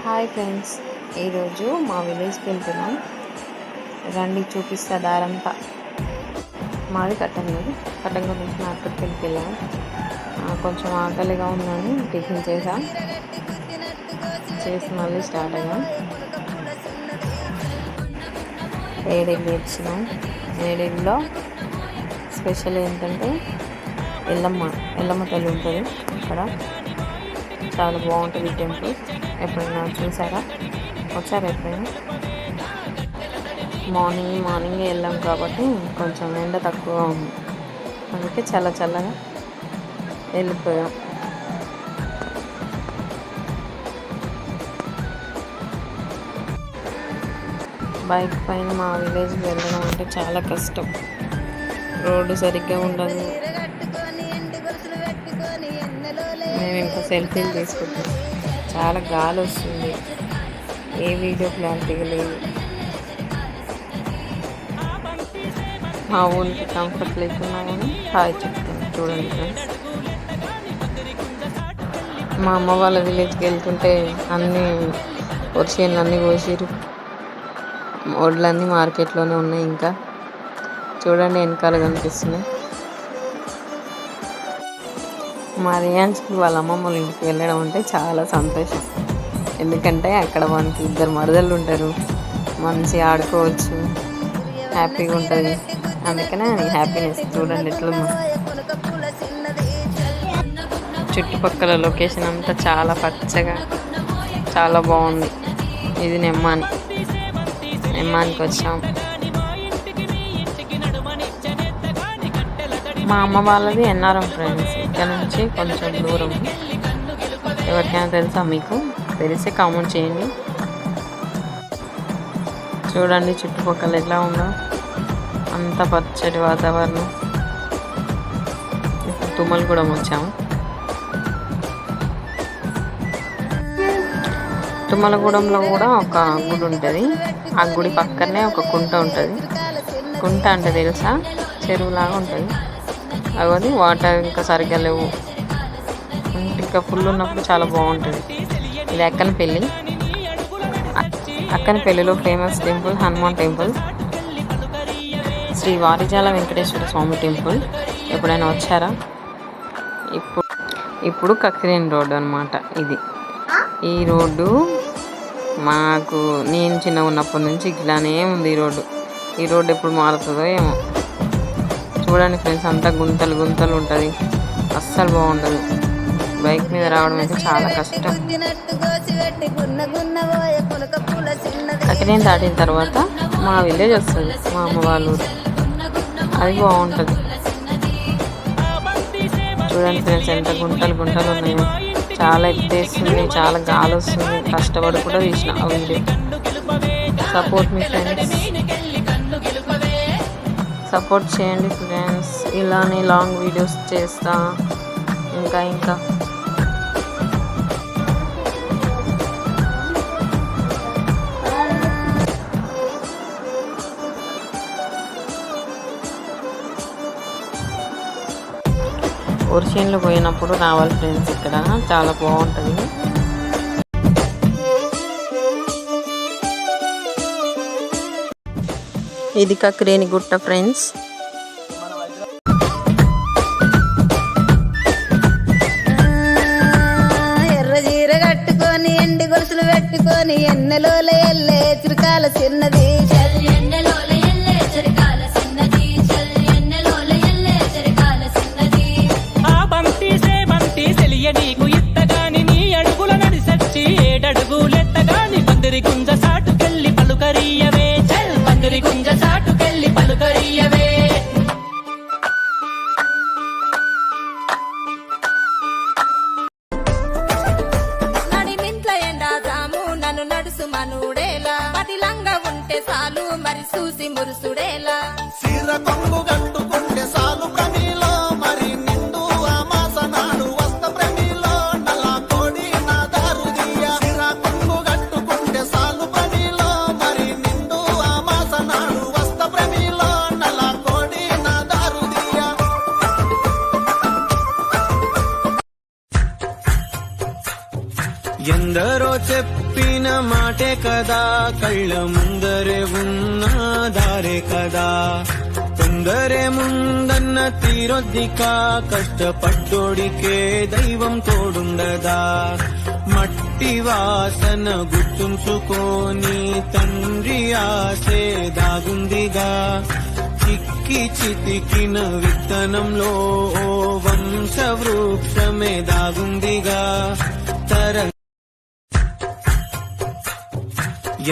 Hi friends, ఈరోజు మా విలేజ్కి వెళ్తున్నాం. రండి చూపిస్తా దారంతా. మాది కట్టంగూరు నుంచి మార్కెట్కి వెళ్ళాం. కొంచెం ఆకలిగా ఉందని టిఫిన్ చేసి మళ్ళీ స్టార్ట్ అయ్యాం. ఏడెగ్గు ఇచ్చినాం. ఏడెగ్గులో స్పెషల్ ఏంటంటే ఎల్లమ్మ తల్లి ఉంటుంది ఇక్కడ. చాలా బాగుంటుంది టెంపుల్. ఎప్పుడైనా వచ్చారా ఎప్పుడైనా? మార్నింగ్ వెళ్ళాం కాబట్టి కొంచెం ఎండ తక్కువ ఉంది, అందుకే చల్లగా వెళ్ళిపోయాం. బైక్ పైన మా విలేజ్కి వెళ్ళడం అంటే చాలా కష్టం. రోడ్డు సరిగ్గా ఉండదు. మేము ఇంకా సెల్ఫీలు తీసుకుంటాం. చాలా గాలి వస్తుంది, ఏ వీడియో క్లారిటీగా లేదు. మా ఊరికి కంఫర్ట్ లేకున్నా కానీ హాయ్ చెప్తాను. చూడండి ఫ్రెండ్స్, మా అమ్మ వాళ్ళ విలేజ్కి వెళ్తుంటే అన్నీ వరిసేనులు అన్నీ కోసిరు. వడ్లన్నీ మార్కెట్లోనే ఉన్నాయి. ఇంకా చూడండి వెనకాల కనిపిస్తున్నాయి. మా రియాన్స్కి వాళ్ళ అమ్మమ్మ వాళ్ళ ఇంటికి వెళ్ళడం అంటే చాలా సంతోషం. ఎందుకంటే అక్కడ మనకి 2 మరదళ్ళు ఉంటారు, మంచిగా ఆడుకోవచ్చు, హ్యాపీగా ఉంటుంది. అందుకనే హ్యాపీనెస్. చూడండి ఎట్లుందో చుట్టుపక్కల లొకేషన్ అంతా చాలా పచ్చగా, చాలా బాగుంది. ఇది నెమ్మానికి వచ్చాం. మా అమ్మ వాళ్ళది ఎన్ఆర్ఎం ఫ్రెండ్స్. ఇక్కడ నుంచి కొంచెం దూరం. ఎవరికైనా తెలుసా? మీకు తెలిస్తే కామెంట్ చేయండి. చూడండి చుట్టుపక్కల ఎట్లా ఉందో, అంత పచ్చటి వాతావరణం. ఇప్పుడు తుమ్మలగూడెం వచ్చాము. తుమ్మలగూడెంలో కూడా ఒక గుడి ఉంటుంది. ఆ గుడి పక్కనే ఒక కుంట ఉంటుంది. కుంట అంటే తెలుసా? చెరువులాగా ఉంటుంది. అవన్నీ వాటర్ ఇంకా సరిగ్గా లేవు. ఇంకా ఫుల్ ఉన్నప్పుడు చాలా బాగుంటుంది. ఇది అక్కనపల్లిలో famous temple Hanuman temple, Shri Varijala Venkateswara Swamy temple. ఎప్పుడైనా వచ్చారా? ఇప్పుడు కక్కిరేని రోడ్డు అనమాట ఇది. ఈ రోడ్డు మాకు నేను చిన్న ఉన్నప్పటి నుంచి ఇట్లానే ఉంది. ఈ రోడ్డు ఎప్పుడు మారుతుందో ఏమో. చూడండి ఫ్రెండ్స్, అంతా గుంతలు ఉంటుంది. అస్సలు బాగుండదు. బైక్ మీద రావడం అయితే చాలా కష్టం. కక్కిరేని దాటిన తర్వాత మా విలేజ్ వస్తుంది, మా అమ్మ వాళ్ళ ఊరు. అది బాగుంటుంది. చూడండి ఫ్రెండ్స్, ఎంత గుంటలు ఉన్నాయో. చాలా ఎత్తేస్తుంది, చాలా గాలి వస్తుంది. కష్టపడి కూడా తీసిన ఆ వీడియో. సపోర్ట్ మీ ఫ్రెండ్స్, సపోర్ట్ చేయండి ఫ్రెండ్స్. ఇలానే లాంగ్ వీడియోస్ చేస్తా. ఇంకా వర్షంలో పోయినప్పుడు రావాలి ఫ్రెండ్స్. ఇక్కడ చాలా బాగుంటుంది. ఇది కక్కిరేని గుట్ట ఫ్రెండ్స్. ఎర్ర చీర కట్టుకొని ఎండి గొలుసులు పెట్టుకొని ఎన్నెలోల ఎల్లే చిరకాల చిన్నది. నీకు ఇత్తగాని నీ అడుగుల నడిసచ్చి 7 అడుగులెత్తగాని పందిరి గుంజ సాటుకెళ్ళి పలుకరియవే. పందిరి గుంజ సాటుకెళ్ళి పలుకరియవే. నడిమింట్ల ఎండాదాము నన్ను నడుసు మనుడేలా. పదిలంగా ఉంటే చాలు మరి చూసి మురుసుడేలా. సీర కొంగు గట్టుకుంటే సాలు ప్రమీలో మరి నిండు ఆమాసనాడు వస్త ప్రమీలో నలా కోడి నా దారుదియ. సీర కొంగు గట్టుకుంటే సాలు ప్రమీలో మరి నిండు ఆమాసనాడు వస్త ప్రమీలో నలా కోడి నా దారుదియ. ఎందరో చెప్పిన మాటే కదా, కళ్ళ ముందరే ఉన్న దారే కదా. తొందరే ముందన్న తీరొద్దికా, కష్టపడ్డోడికే దైవం తోడుండదా. మట్టి వాసన గుర్తుంచుకోని తండ్రి ఆసే దాగుందిగా. చిక్కి చితికిన విత్తనంలో ఓ వంశ వృక్షమే దాగుందిగా.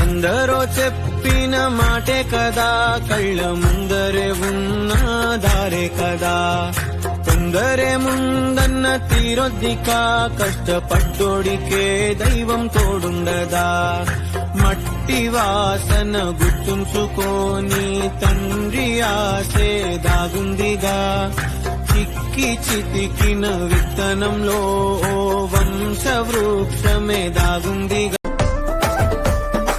ఎందరో చెప్పిన మాటే కదా, కళ్ళ ముందరే ఉన్న దారే కదా. తొందరే ముందన్న తీరొద్దికా, కష్టపడ్డోడికే దైవం తోడుండదా. మట్టి వాసన గుర్తుంచుకోని తండ్రి ఆసే దాగుందిగా. చిక్కి చితికిన విత్తనంలో ఓ వంశ వృక్షమే దాగుందిగా.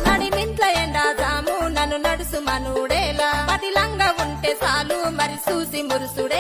నడిమింట్ల ఎండాదాము నన్ను నడుసు మనుడేలా పదిలంగా ఉంటే చాలు మరి చూసి మురుసుడే